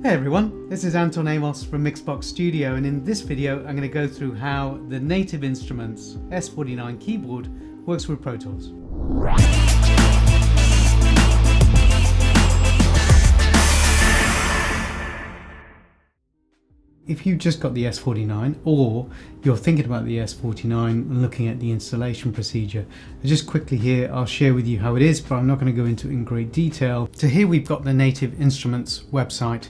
Hey everyone, this is Anton Amos from Mixbox Studio, and in this video I'm going to go through how the Native Instruments S49 Keyboard works with Pro Tools. If you've just got the S49 or you're thinking about the S49 and looking at the installation procedure, just quickly here I'll share with you how it is, but I'm not going to go into it in great detail. So here we've got the Native Instruments website,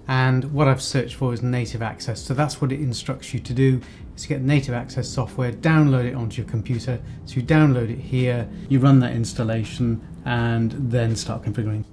and what I've searched for is native access. So that's what it instructs you to do, is to get native access software, download it onto your computer. So you download it here, you run that installation and then start configuring.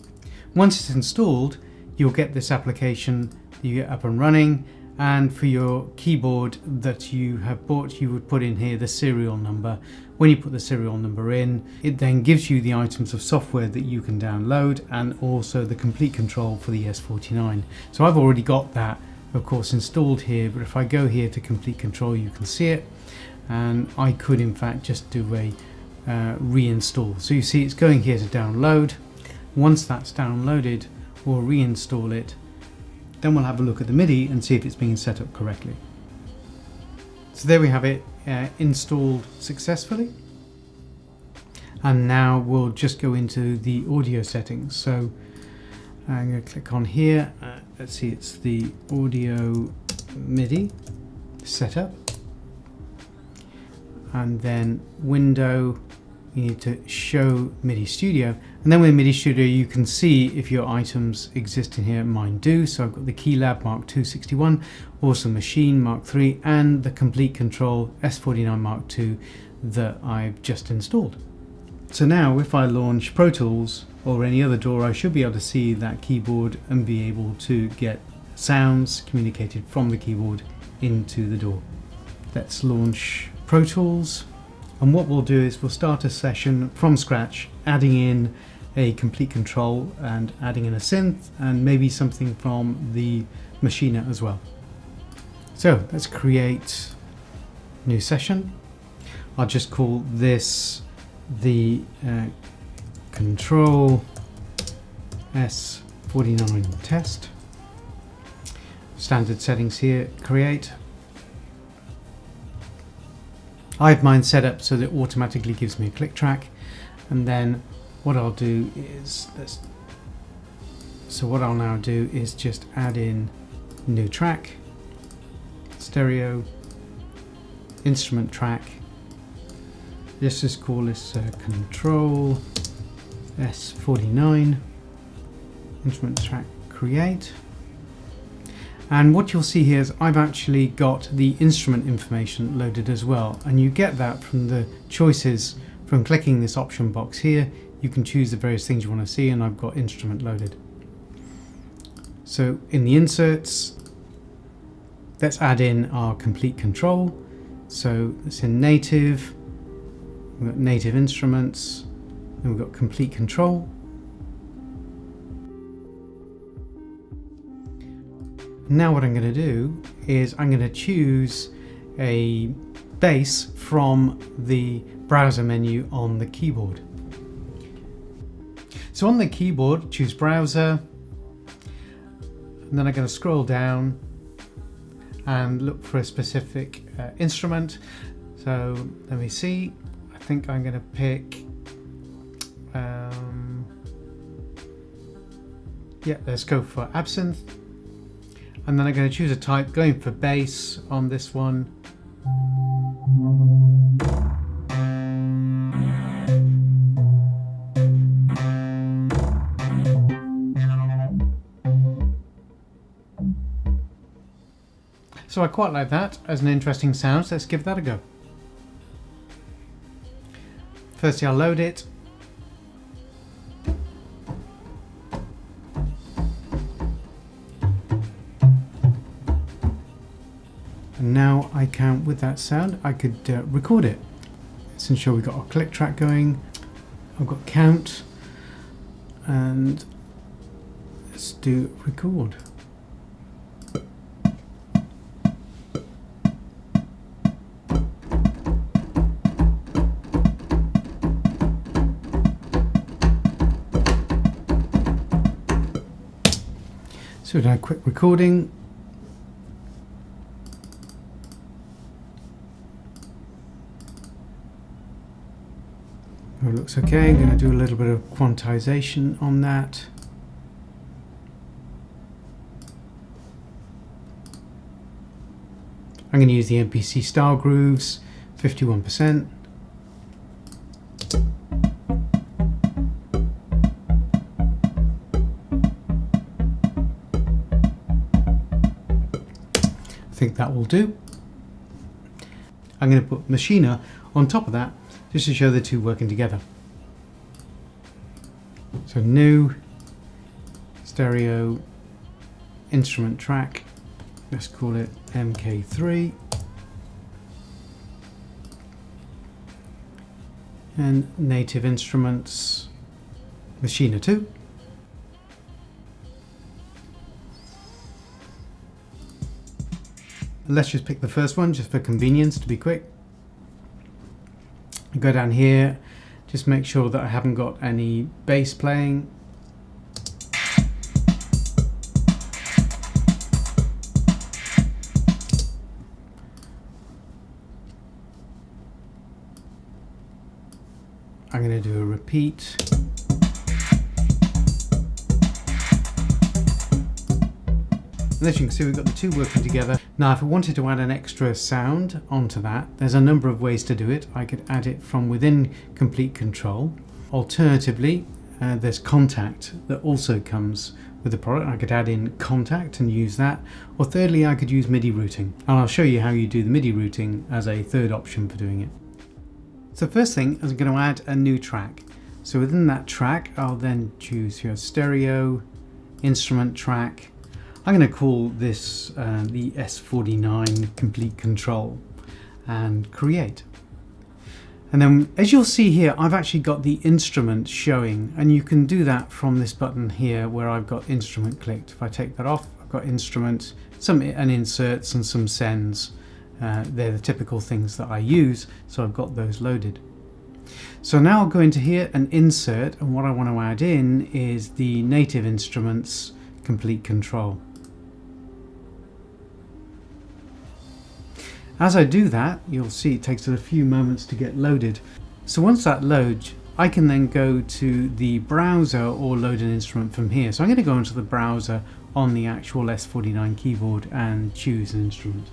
Once it's installed, you'll get this application, you get up and running. And for your keyboard that you have bought, you would put in here the serial number. When you put the serial number in, it then gives you the items of software that you can download and also the Komplete Kontrol for the S49. So I've already got that, of course, installed here, but if I go here to Komplete Kontrol, you can see it. And I could in fact just do a reinstall. So you see it's going here to download. Once that's downloaded, we'll reinstall it. Then we'll have a look at the MIDI and see if it's being set up correctly. So there we have it installed successfully. And now we'll just go into the audio settings. So I'm going to click on here. Let's see, it's the audio MIDI setup. And then window, you need to show MIDI Studio, and then with MIDI Studio you can see if your items exist in here. Mine do, so I've got the Keylab Mark 261, also Maschine Mark 3, and the Komplete Kontrol S49 Mark 2 that I've just installed. So now if I launch Pro Tools or any other DAW, I should be able to see that keyboard and be able to get sounds communicated from the keyboard into the DAW. Let's launch Pro Tools. And what we'll do is we'll start a session from scratch, adding in a Komplete Kontrol and adding in a synth and maybe something from the Maschine as well. So let's create a new session. I'll just call this the Kontrol S49 test. Standard settings here, create. I have mine set up so that it automatically gives me a click track, and then what I'll do is what I'll now do is just add in new track, stereo, instrument track. Let's just call this Kontrol S49 instrument track, create. And what you'll see here is I've actually got the instrument information loaded as well, and you get that from the choices from clicking this option box here. You can choose the various things you want to see, and I've got instrument loaded. So in the inserts, let's add in our Komplete Kontrol. So it's in native, we've got Native Instruments, and we've got Komplete Kontrol. Now what I'm going to do is I'm going to choose a bass from the browser menu on the keyboard. So on the keyboard, choose browser, and then I'm going to scroll down and look for a specific instrument. So let me see, I think I'm going to pick, let's go for absinthe. And then I'm going to choose a type, going for bass on this one. So I quite like that as an interesting sound, so let's give that a go. Firstly, I'll load it. And now I can, with that sound, I could record it. Let's ensure we've got our click track going. I've got count, and let's do record. So we've done a quick recording. It looks okay. I'm going to do a little bit of quantization on that. I'm going to use the MPC style grooves, 51%. I think that will do. I'm going to put Maschine on top of that just to show the two working together. So new stereo instrument track, let's call it MK3, and Native Instruments Maschine 2. Let's just pick the first one just for convenience to be quick. Go down here, just make sure that I haven't got any bass playing. I'm going to do a repeat. And as you can see, we've got the two working together. Now, if I wanted to add an extra sound onto that, there's a number of ways to do it. I could add it from within Komplete Kontrol. Alternatively, there's Contact that also comes with the product. I could add in Contact and use that. Or thirdly, I could use MIDI routing. And I'll show you how you do the MIDI routing as a third option for doing it. So first thing is I'm going to add a new track. So within that track, I'll then choose your stereo instrument track. I'm going to call this the S49 Komplete Kontrol and create. And then as you'll see here, I've actually got the instrument showing, and you can do that from this button here where I've got instrument clicked. If I take that off, I've got instrument, and inserts and some sends. They're the typical things that I use, so I've got those loaded. So now I'll go into here and insert, and what I want to add in is the Native Instruments Komplete Kontrol. As I do that, you'll see it takes a few moments to get loaded. So once that loads, I can then go to the browser or load an instrument from here. So I'm going to go into the browser on the actual S49 keyboard and choose an instrument.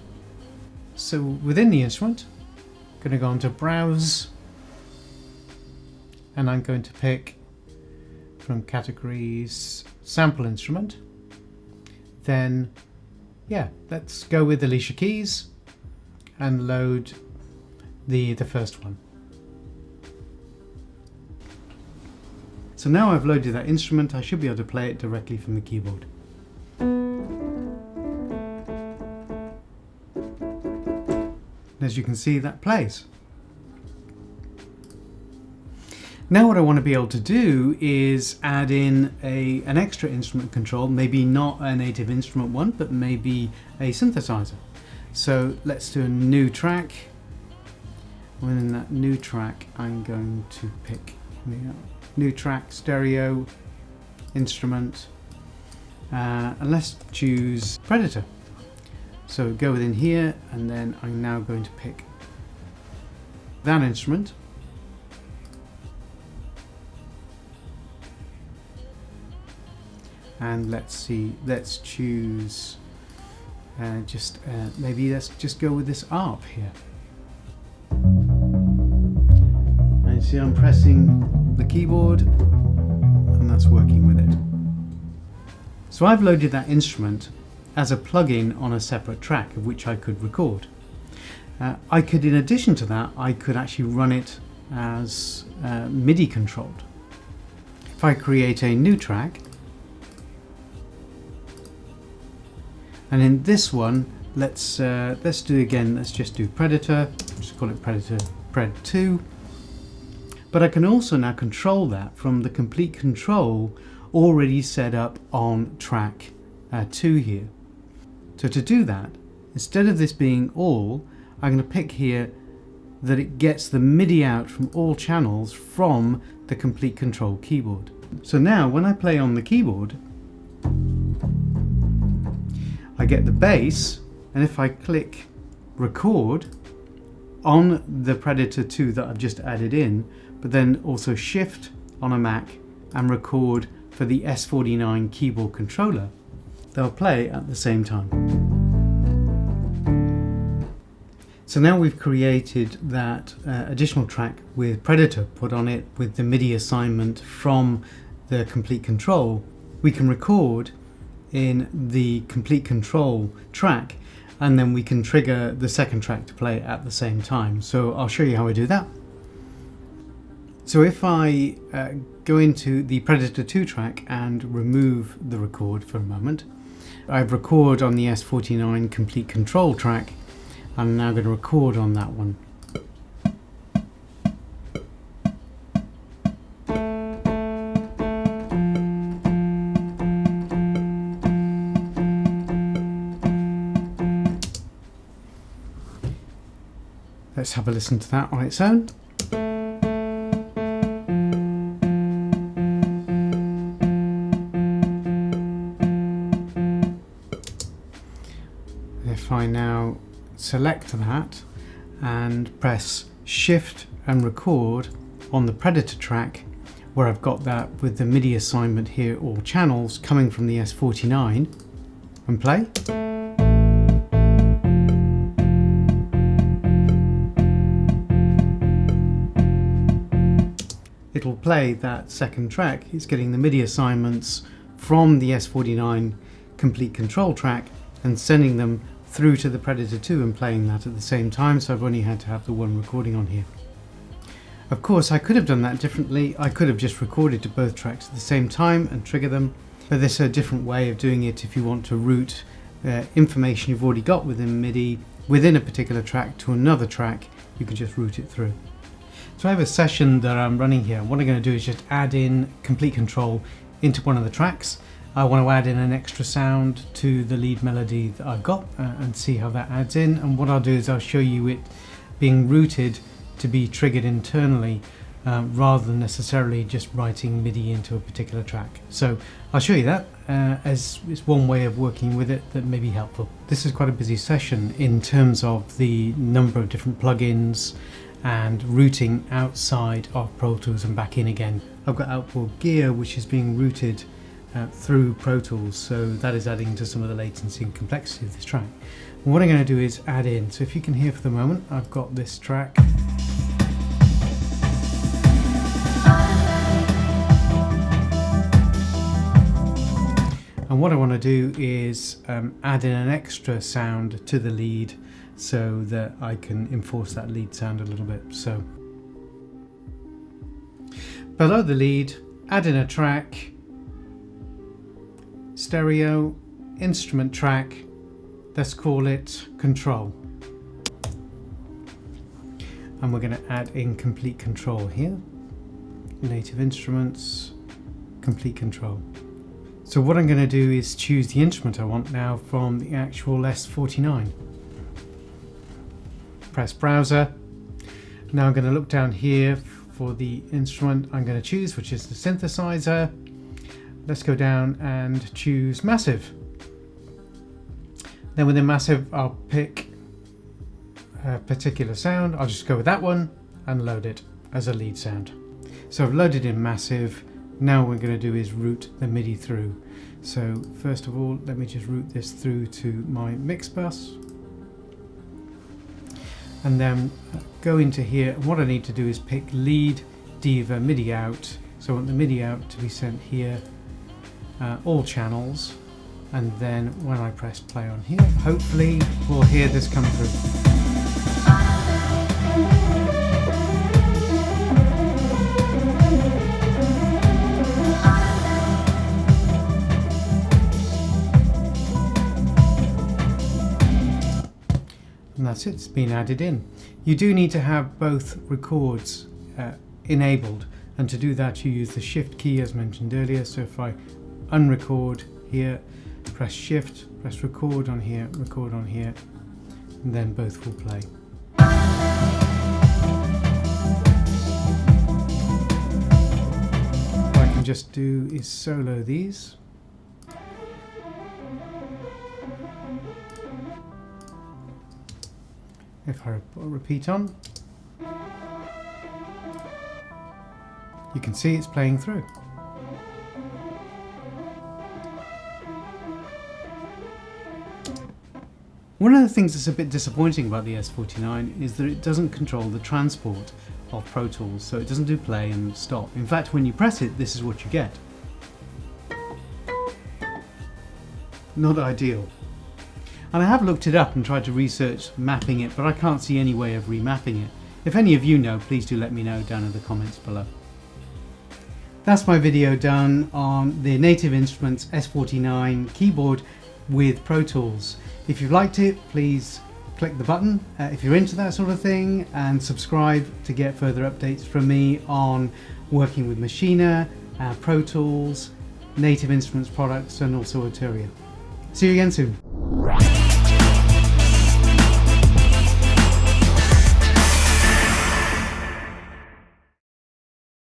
So within the instrument, I'm going to go into Browse, and I'm going to pick from categories Sample Instrument. Then, yeah, let's go with Alicia Keys and load the first one. So now I've loaded that instrument, I should be able to play it directly from the keyboard. As you can see, that plays. Now what I want to be able to do is add in an extra instrument control, maybe not a Native Instrument one, but maybe a synthesizer. So let's do a new track. Within that new track, I'm going to pick new track, stereo, instrument, and let's choose Predator. So go within here, and then I'm now going to pick that instrument. And let's see, let's choose maybe let's just go with this ARP here. And you see I'm pressing the keyboard and that's working with it. So I've loaded that instrument as a plugin on a separate track of which I could record. I could, in addition to that, I could actually run it as MIDI controlled. If I create a new track, and in this one, let's do again. Let's just do Predator. Just call it Predator Pred 2. But I can also now control that from the Komplete Kontrol already set up on track 2 here. So to do that, instead of this being all, I'm going to pick here that it gets the MIDI out from all channels from the Komplete Kontrol keyboard. So now when I play on the keyboard, I get the bass, and if I click record on the Predator 2 that I've just added in, but then also shift on a Mac and record for the S49 keyboard controller, they'll play at the same time. So now we've created that additional track with Predator put on it with the MIDI assignment from the Komplete Kontrol. We can record in the Komplete Kontrol track, and then we can trigger the second track to play at the same time. So I'll show you how I do that. So if I go into the Predator 2 track and remove the record for a moment, I've record on the S49 Komplete Kontrol track. I'm now going to record on that one. Let's have a listen to that on its own. If I now select that and press shift and record on the Predator track, where I've got that with the MIDI assignment here, all channels coming from the S49, and play. It'll play that second track. It's getting the MIDI assignments from the S49 Komplete Kontrol track and sending them through to the Predator 2 and playing that at the same time, so I've only had to have the one recording on here. Of course, I could have done that differently. I could have just recorded to both tracks at the same time and trigger them, but there's a different way of doing it if you want to route information you've already got within MIDI within a particular track to another track. You can just route it through. So I have a session that I'm running here. What I'm going to do is just add in Komplete Kontrol into one of the tracks. I want to add in an extra sound to the lead melody that I've got and see how that adds in. And what I'll do is I'll show you it being routed to be triggered internally rather than necessarily just writing MIDI into a particular track. So I'll show you that as it's one way of working with it that may be helpful. This is quite a busy session in terms of the number of different plugins and routing outside of Pro Tools and back in again. I've got outboard gear which is being routed through Pro Tools, so that is adding to some of the latency and complexity of this track. And what I'm going to do is add in, so if you can hear for the moment, I've got this track. And what I want to do is add in an extra sound to the lead so that I can enforce that lead sound a little bit. So below the lead, add in a track, stereo, instrument track, let's call it Control. And we're going to add in Komplete Kontrol here, Native Instruments, Komplete Kontrol. So what I'm going to do is choose the instrument I want now from the actual S49. Press browser. Now I'm going to look down here for the instrument I'm going to choose, which is the synthesizer. Let's go down and choose Massive. Then within Massive, I'll pick a particular sound. I'll just go with that one and load it as a lead sound. So I've loaded in Massive. Now what we're going to do is route the MIDI through. So first of all, let me just route this through to my mix bus. And then go into here. What I need to do is pick lead, diva, MIDI out. So I want the MIDI out to be sent here, all channels. And then when I press play on here, hopefully we'll hear this come through. And that's it, it's been added in. You do need to have both records enabled, and to do that you use the shift key as mentioned earlier. So if I unrecord here, press shift, press record on here, and then both will play. What I can just do is solo these. If I put a repeat on, you can see it's playing through. One of the things that's a bit disappointing about the S49 is that it doesn't control the transport of Pro Tools, so it doesn't do play and stop. In fact, when you press it, this is what you get. Not ideal. And I have looked it up and tried to research mapping it, but I can't see any way of remapping it. If any of you know, please do let me know down in the comments below. That's my video done on the Native Instruments S49 Keyboard with Pro Tools. If you've liked it, please click the button if you're into that sort of thing, and subscribe to get further updates from me on working with Maschine, Pro Tools, Native Instruments products, and also Arturia. See you again soon.